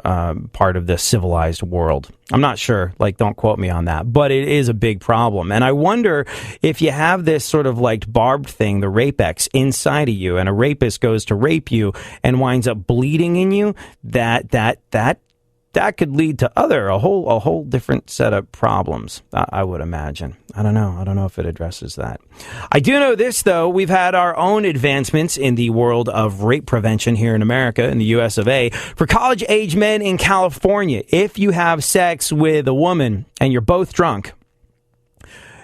part of the civilized world. I'm not sure, like, don't quote me on that, but it is a big problem. And I wonder if you have this sort of like barbed thing, the Rapex, inside of you, and a rapist goes to rape you and winds up bleeding in you, that could lead to a whole different set of problems, I would imagine. I don't know if it addresses that. I do know this, though. We've had our own advancements in the world of rape prevention here in America, in the US of A. For college-age men in California, if you have sex with a woman and you're both drunk,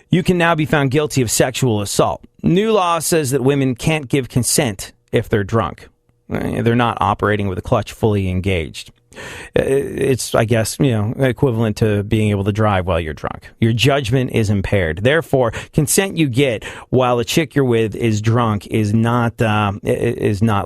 you can now be found guilty of sexual assault. New law says that women can't give consent if they're drunk. They're not operating with a clutch fully engaged. It's, I guess, equivalent to being able to drive while you're drunk. Your judgment is impaired. Therefore, consent you get while a chick you're with is drunk is not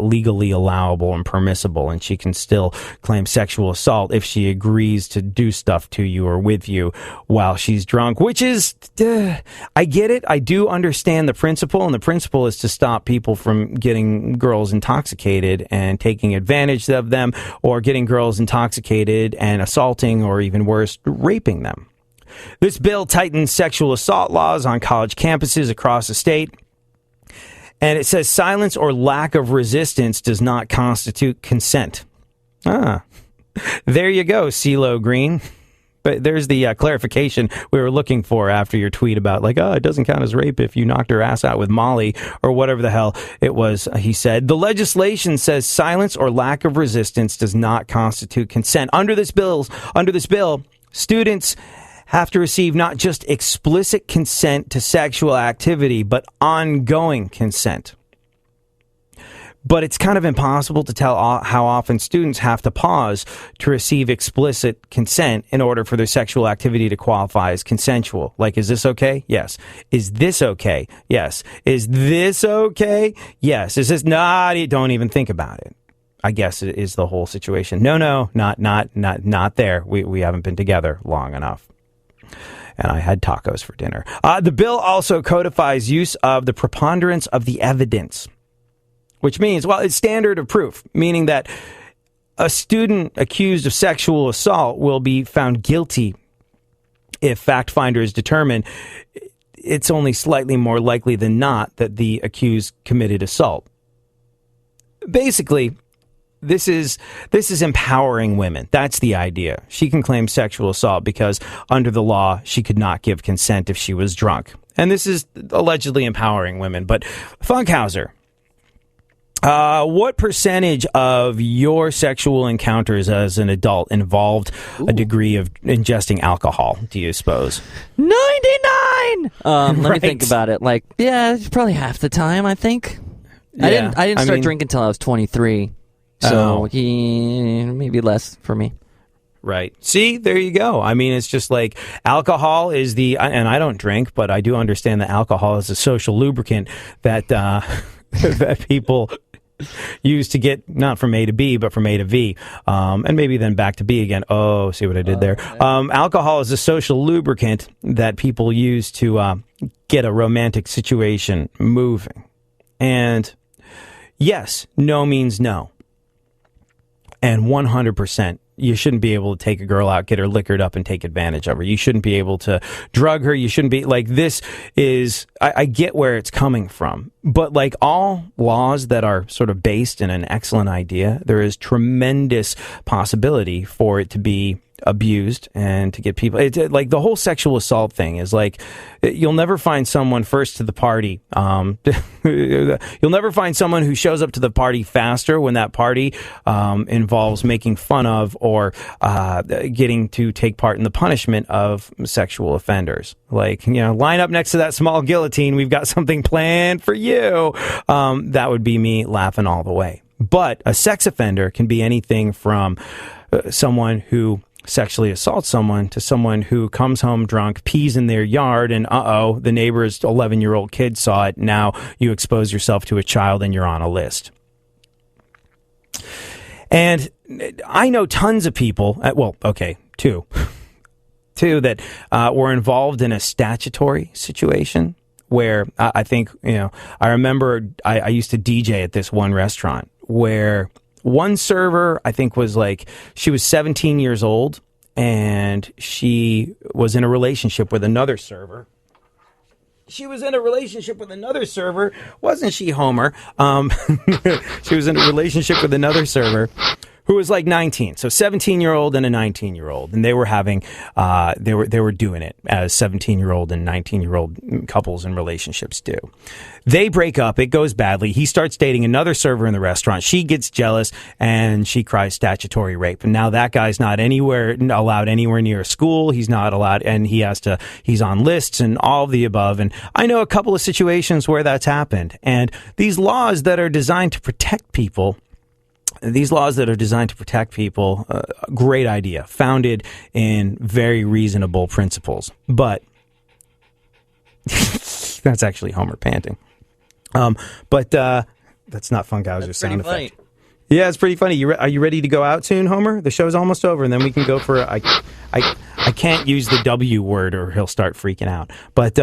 legally allowable and permissible, and she can still claim sexual assault if she agrees to do stuff to you or with you while she's drunk, which is, I get it. I do understand the principle, and the principle is to stop people from getting girls intoxicated and taking advantage of them, or getting girls intoxicated and assaulting, or even worse, raping them. This bill tightens sexual assault laws on college campuses across the state, and it says silence or lack of resistance does not constitute consent. There you go, CeeLo Green. But there's the clarification we were looking for after your tweet about, like, it doesn't count as rape if you knocked her ass out with Molly or whatever the hell it was, he said. The legislation says silence or lack of resistance does not constitute consent. Under this bill, students have to receive not just explicit consent to sexual activity, but ongoing consent. But it's kind of impossible to tell how often students have to pause to receive explicit consent in order for their sexual activity to qualify as consensual. Like, is this okay? Yes. Is this okay? Yes. Is this okay? Yes. Is this don't even think about it. I guess it is the whole situation. No, not there. We haven't been together long enough. And I had tacos for dinner. The bill also codifies use of the preponderance of the evidence, which means, it's standard of proof, meaning that a student accused of sexual assault will be found guilty if fact finders determine it's only slightly more likely than not that the accused committed assault. Basically, this is empowering women. That's the idea. She can claim sexual assault because under the law, she could not give consent if she was drunk. And this is allegedly empowering women. But Funkhouser, what percentage of your sexual encounters as an adult involved a degree of ingesting alcohol, do you suppose? 99! Let me think about it. It's probably half the time, I think. Yeah. I didn't start drinking until I was 23. So maybe less for me. Right. See, there you go. I mean, it's just like alcohol is and I don't drink, but I do understand that alcohol is a social lubricant that that people use to get not from A to B, but from A to V, and maybe then back to B again. Oh, see what I did there? Alcohol is a social lubricant that people use to get a romantic situation moving. And yes, no means no. And 100%. You shouldn't be able to take a girl out, get her liquored up, and take advantage of her. You shouldn't be able to drug her. You shouldn't be this is, I get where it's coming from. But like all laws that are sort of based in an excellent idea, there is tremendous possibility for it to be abused and to get people. It's like the whole sexual assault thing is like, you'll never find someone first to the party. You'll never find someone who shows up to the party faster when that party involves making fun of or getting to take part in the punishment of sexual offenders. Like, line up next to that small guillotine. We've got something planned for you. That would be me laughing all the way. But a sex offender can be anything from someone who sexually assaults someone to someone who comes home drunk, pees in their yard, and the neighbor's 11-year-old kid saw it. Now you expose yourself to a child and you're on a list. And I know tons of people, two that were involved in a statutory situation where I think, I remember I used to DJ at this one restaurant where One server, I think, was like, she was 17 years old, and she was in a relationship with another server. Wasn't she, Homer? She was in a relationship with another server who was like 19. So 17-year-old and a 19-year-old. And they were having, they were doing it as 17-year-old and 19-year-old couples in relationships do. They break up. It goes badly. He starts dating another server in the restaurant. She gets jealous and she cries statutory rape. And now that guy's not allowed anywhere near a school. He's not allowed, and he's on lists and all of the above. And I know a couple of situations where that's happened. And these laws that are designed to protect people, great idea, founded in very reasonable principles. But that's actually Homer panting. But that's not Funkhouser's sound effect. Funny. Yeah, it's pretty funny. Are you ready to go out soon, Homer? The show's almost over, and then we can go for I can't use the W word or he'll start freaking out. But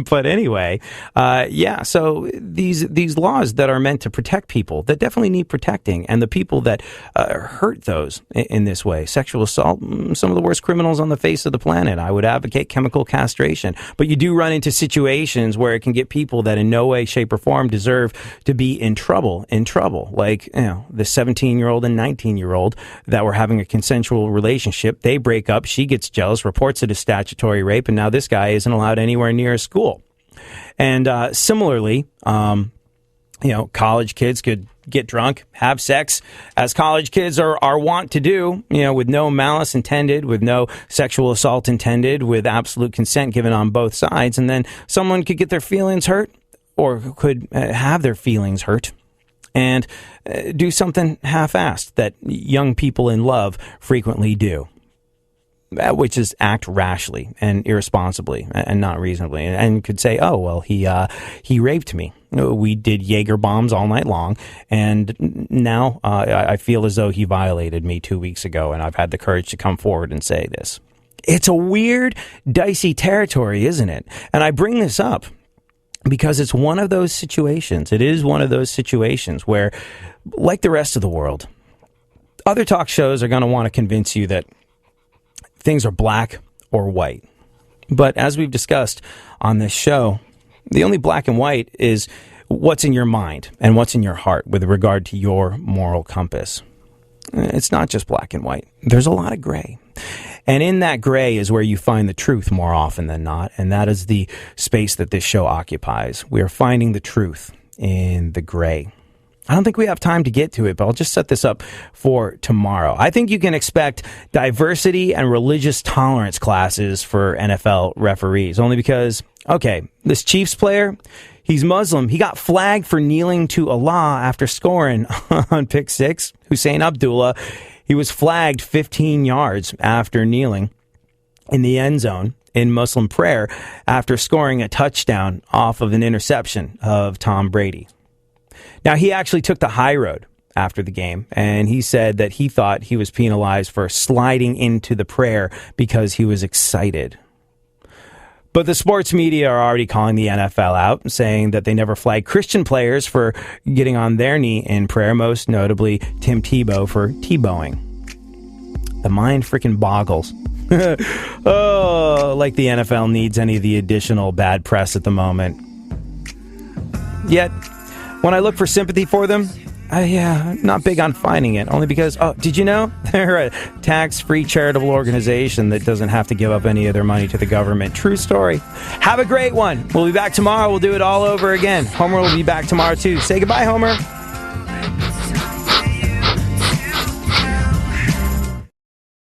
but anyway, yeah. So these laws that are meant to protect people that definitely need protecting, and the people that hurt those in this way, sexual assault, some of the worst criminals on the face of the planet. I would advocate chemical castration, but you do run into situations where it can get people that in no way, shape, or form deserve to be in trouble. Like, the 17-year-old and 19-year-old that were having a consensual relationship. They break up. She gets jealous, reports it as statutory rape, and now this guy isn't allowed anywhere near a school. And similarly, college kids could get drunk, have sex, as college kids are wont to do, with no malice intended, with no sexual assault intended, with absolute consent given on both sides. And then someone could get their feelings hurt, or could have their feelings hurt, and do something half-assed that young people in love frequently do, which is act rashly and irresponsibly and not reasonably, and could say, oh, well, he raped me. We did Jaeger bombs all night long, and now I feel as though he violated me 2 weeks ago, and I've had the courage to come forward and say this. It's a weird, dicey territory, isn't it? And I bring this up because it's one of those situations. It is one of those situations where, like the rest of the world, other talk shows are going to want to convince you that things are black or white. But as we've discussed on this show, the only black and white is what's in your mind and what's in your heart with regard to your moral compass. It's not just black and white. There's a lot of gray. And in that gray is where you find the truth more often than not. And that is the space that this show occupies. We are finding the truth in the gray. I don't think we have time to get to it, but I'll just set this up for tomorrow. I think you can expect diversity and religious tolerance classes for NFL referees, only because, okay, this Chiefs player, he's Muslim. He got flagged for kneeling to Allah after scoring on pick 6. Hussein Abdullah, he was flagged 15 yards after kneeling in the end zone in Muslim prayer after scoring a touchdown off of an interception of Tom Brady. Now, he actually took the high road after the game, and he said that he thought he was penalized for sliding into the prayer because he was excited. But the sports media are already calling the NFL out, saying that they never flag Christian players for getting on their knee in prayer, most notably Tim Tebow for Tebowing. The mind freaking boggles. Oh, like the NFL needs any of the additional bad press at the moment. Yet, when I look for sympathy for them, I'm not big on finding it, only because, did you know? They're a tax-free charitable organization that doesn't have to give up any of their money to the government. True story. Have a great one. We'll be back tomorrow. We'll do it all over again. Homer will be back tomorrow, too. Say goodbye, Homer.